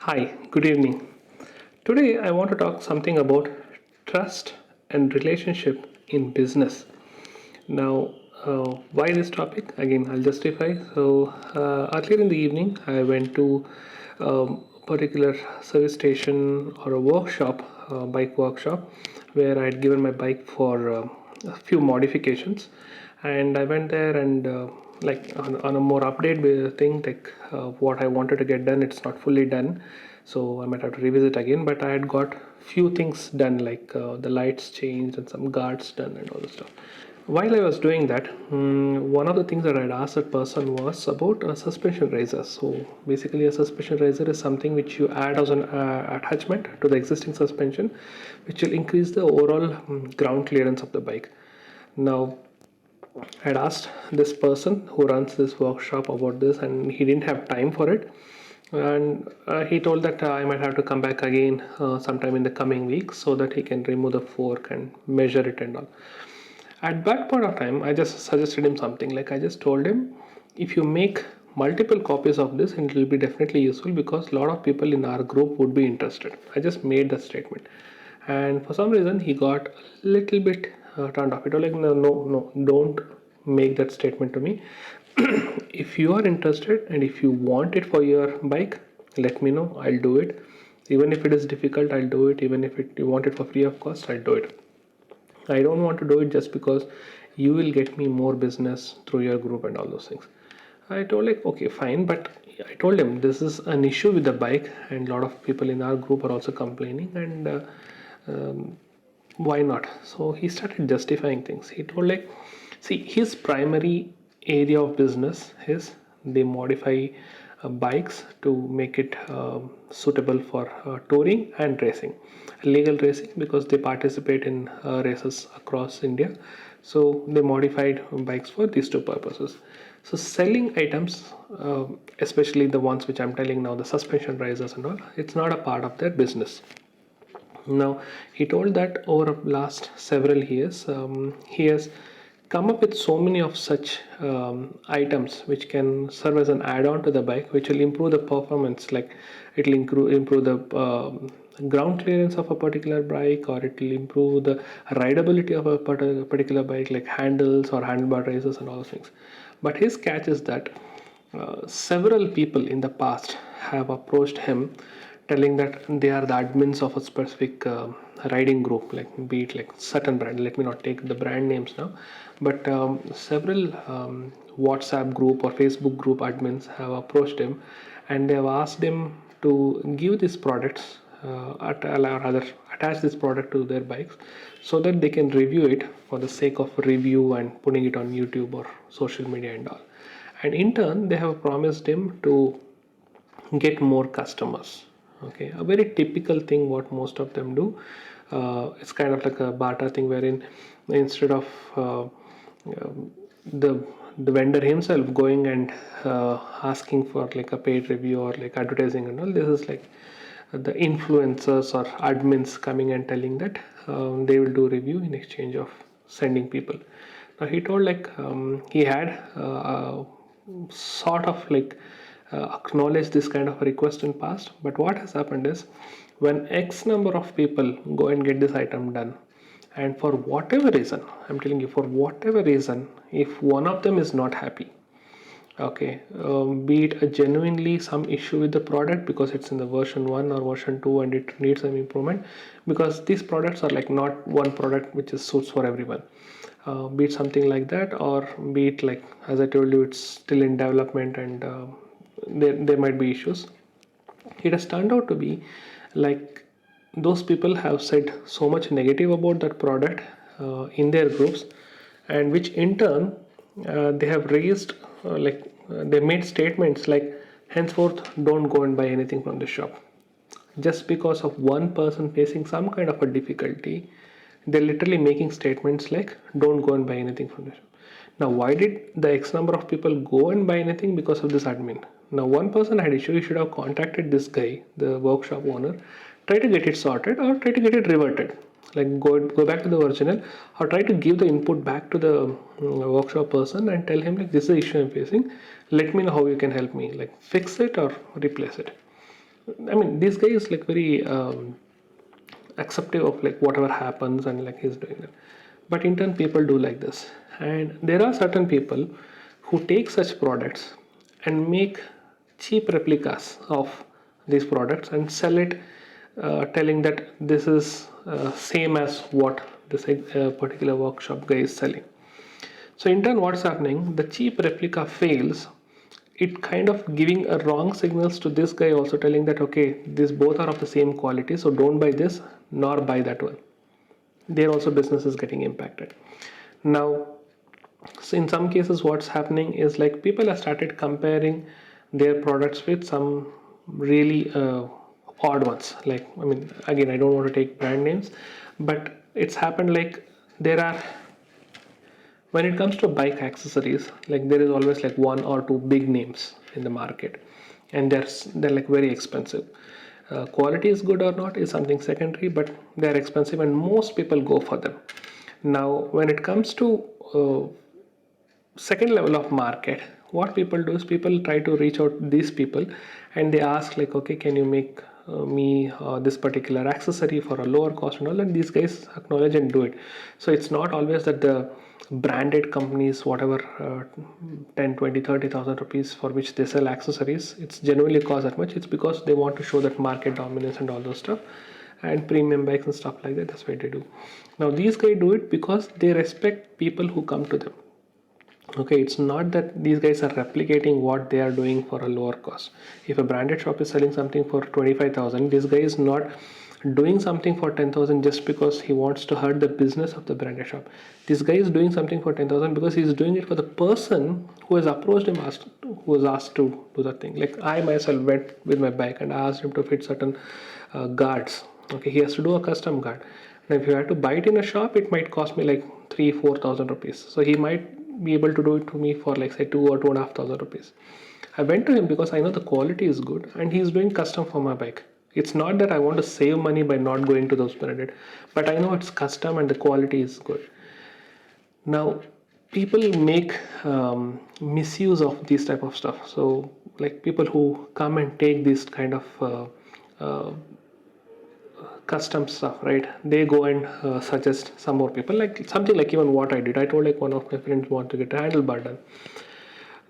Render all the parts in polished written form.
Hi, good evening. Today I want to talk something about trust and relationship in business. Now, why this topic? Again, I'll justify. Earlier in the evening, I went to a particular service station or a workshop, bike workshop, where I had given my bike for a few modifications, and I went there and on a more update thing, what I wanted to get done, it's not fully done, so I might have to revisit again. But I had got few things done, the lights changed and some guards done and all the stuff. While I was doing that, one of the things that I'd asked that person was about a suspension riser. So basically, a suspension riser is something which you add as an attachment to the existing suspension, which will increase the overall ground clearance of the bike. Now, I'd asked this person who runs this workshop about this, and he didn't have time for it. And he told that I might have to come back again sometime in the coming week so that he can remove the fork and measure it and all. At that point of time, I just suggested him something, like I just told him, if you make multiple copies of this, it will be definitely useful because a lot of people in our group would be interested. I just made that statement, and for some reason he got a little bit turned off. It was like, no, no, no, don't make that statement to me. If you are interested and if you want it for your bike, let me know. I'll do it. Even if it is difficult, I'll do it. Even if you want it for free of cost, I'll do it. I don't want to do it just because you will get me more business through your group and all those things. I told like, okay, fine, but I told him this is an issue with the bike, and a lot of people in our group are also complaining, and why not? So he started justifying things. He told like, see, his primary area of business is they modify bikes to make it suitable for touring and racing, legal racing, because they participate in races across India. So they modified bikes for these two purposes. So selling items, especially the ones which I'm telling now, the suspension risers and all, it's not a part of their business. Now, he told that over the last several years, he has come up with so many of such items which can serve as an add-on to the bike, which will improve the performance. Like it will improve the ground clearance of a particular bike, or it will improve the rideability of a particular bike, like handles or handlebar races and all those things. But his catch is that several people in the past have approached him telling that they are the admins of a specific riding group, like be it like certain brand. Let me not take the brand names now, but several WhatsApp group or Facebook group admins have approached him, and they have asked him to give these products, or rather attach this product to their bikes, so that they can review it for the sake of review and putting it on YouTube or social media and all. And in turn, they have promised him to get more customers. Okay, a very typical thing what most of them do. It's kind of like a barter thing, wherein instead of the the vendor himself going and asking for like a paid review or like advertising and all, this is like the influencers or admins coming and telling that they will do review in exchange of sending people. Now he told like he had sort of like acknowledged this kind of a request in past, but what has happened is when X number of people go and get this item done, and for whatever reason, I'm telling you, for whatever reason, if one of them is not happy, okay, be it a genuinely some issue with the product because it's in the version 1 or version 2 and it needs some improvement, because these products are like not one product which is suits for everyone, be it something like that, or be it like, as I told you, it's still in development, and there might be issues. It has turned out to be like those people have said so much negative about that product in their groups, and which in turn they have raised they made statements like, henceforth don't go and buy anything from the shop. Just because of one person facing some kind of a difficulty, they're literally making statements like, don't go and buy anything from the shop. Now, why did the X number of people go and buy anything? Because of this admin. Now, one person had issue, he should have contacted this guy, the workshop owner, try to get it sorted or try to get it reverted. Like go back to the original, or try to give the input back to the workshop person and tell him like, this is the issue I'm facing. Let me know how you can help me, like fix it or replace it. I mean, this guy is like very acceptive of like whatever happens, and like he's doing it. But in turn, people do like this, and there are certain people who take such products and make cheap replicas of these products and sell it, telling that this is same as what this particular workshop guy is selling. So in turn, what's happening? The cheap replica fails. It kind of giving a wrong signals to this guy, also telling that okay, these both are of the same quality, so don't buy this nor buy that one. There also business is getting impacted. Now, so in some cases, what's happening is like people have started comparing their products with some really odd ones. Like, I mean, again, I don't want to take brand names, but it's happened like there are, when it comes to bike accessories, like there is always like one or two big names in the market, and they're like very expensive. Quality is good or not is something secondary, but they're expensive and most people go for them. Now when it comes to second level of market, what people do is people try to reach out these people and they ask like, okay, can you make me this particular accessory for a lower cost and all, and these guys acknowledge and do it. So it's not always that the branded companies, whatever 10 20 30,000 rupees for which they sell accessories, it's genuinely cost that much. It's because they want to show that market dominance and all those stuff, and premium bikes and stuff like that. That's why they do. Now these guys do it because they respect people who come to them. Okay, it's not that these guys are replicating what they are doing for a lower cost. If a branded shop is selling something for 25,000, this guy is not doing something for 10,000 just because he wants to hurt the business of the branded shop. This guy is doing something for 10,000 because he's doing it for the person who has approached him, who was asked to do that thing. Like I myself went with my bike and I asked him to fit certain guards. Okay, he has to do a custom guard. Now if you have to buy it in a shop, it might cost me like 3 4,000 rupees. So he might be able to do it to me for like say 2 or 2,500 rupees. I went to him because I know the quality is good and he's doing custom for my bike. It's not that I want to save money by not going to those branded, but I know it's custom and the quality is good. Now people make misuse of these type of stuff. So like people who come and take this kind of custom stuff, right? They go and suggest some more people, like something like even what I did. I told like one of my friends want to get a handlebar done.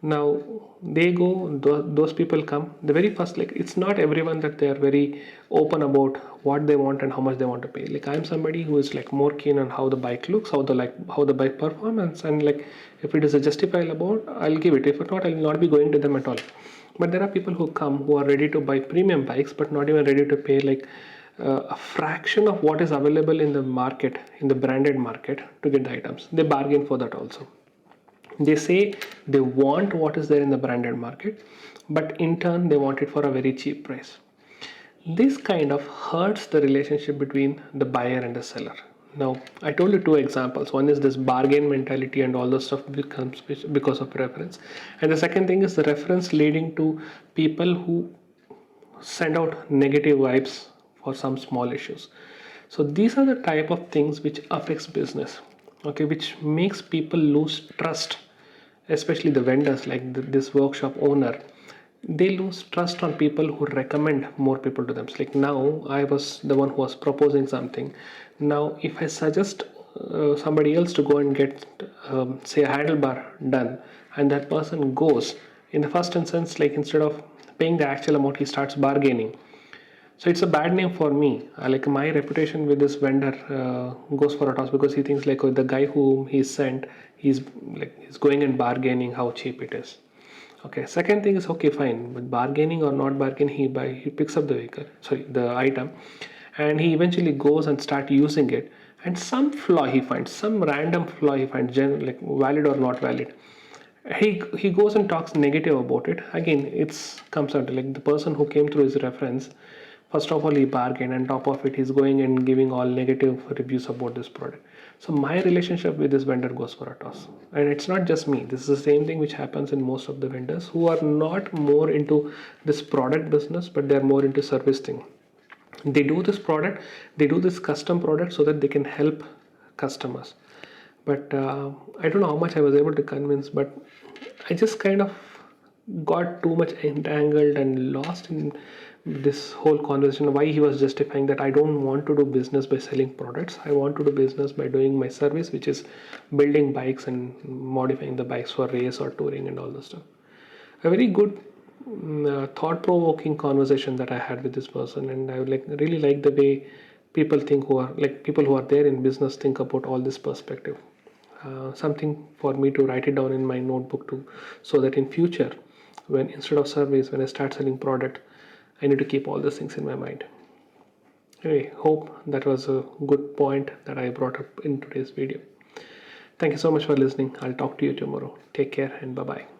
Now they go, those people come the very first, like it's not everyone that they are very open about what they want and how much they want to pay. Like I'm somebody who is like more keen on how the bike looks, how the bike performance, and like if it is a justifiable amount, I'll give it. If not, I'll not be going to them at all. But there are people who come who are ready to buy premium bikes but not even ready to pay like a fraction of what is available in the market, in the branded market, to get the items. They bargain for that also. They say they want what is there in the branded market, but in turn they want it for a very cheap price. This kind of hurts the relationship between the buyer and the seller. Now I told you two examples. One is this bargain mentality and all the stuff becomes because of reference, and the second thing is the reference leading to people who send out negative vibes for some small issues. So these are the type of things which affects business, okay, which makes people lose trust, especially the vendors, like this workshop owner. They lose trust on people who recommend more people to them. So like now I was the one who was proposing something. Now if I suggest somebody else to go and get say a handlebar done, and that person goes, in the first instance, like instead of paying the actual amount, he starts bargaining. So it's a bad name for me. Like my reputation with this vendor goes for a toss because he thinks like, oh, the guy whom he sent, he's going and bargaining how cheap it is. Okay. Second thing is, okay, fine, with bargaining or not bargaining, he picks up the vehicle, sorry, the item, and he eventually goes and start using it. And some flaw he finds, some random flaw he finds, like valid or not valid, he goes and talks negative about it. Again, it's comes out like the person who came through his reference, first of all he bargained, and top of it he's going and giving all negative reviews about this product. So my relationship with this vendor goes for a toss. And it's not just me, this is the same thing which happens in most of the vendors who are not more into this product business, but they're more into service thing. They do this product, they do this custom product so that they can help customers. But I don't know how much I was able to convince, but I just kind of got too much entangled and lost in this whole conversation, why he was justifying that I don't want to do business by selling products. I want to do business by doing my service, which is building bikes and modifying the bikes for race or touring and all the stuff. A very good thought-provoking conversation that I had with this person, and I would really like the way people who are there in business think about all this perspective. Something for me to write it down in my notebook too, so that in future, when instead of service, when I start selling product, I need to keep all these things in my mind. Anyway, hope that was a good point that I brought up in today's video. Thank you so much for listening. I'll talk to you tomorrow. Take care and bye bye.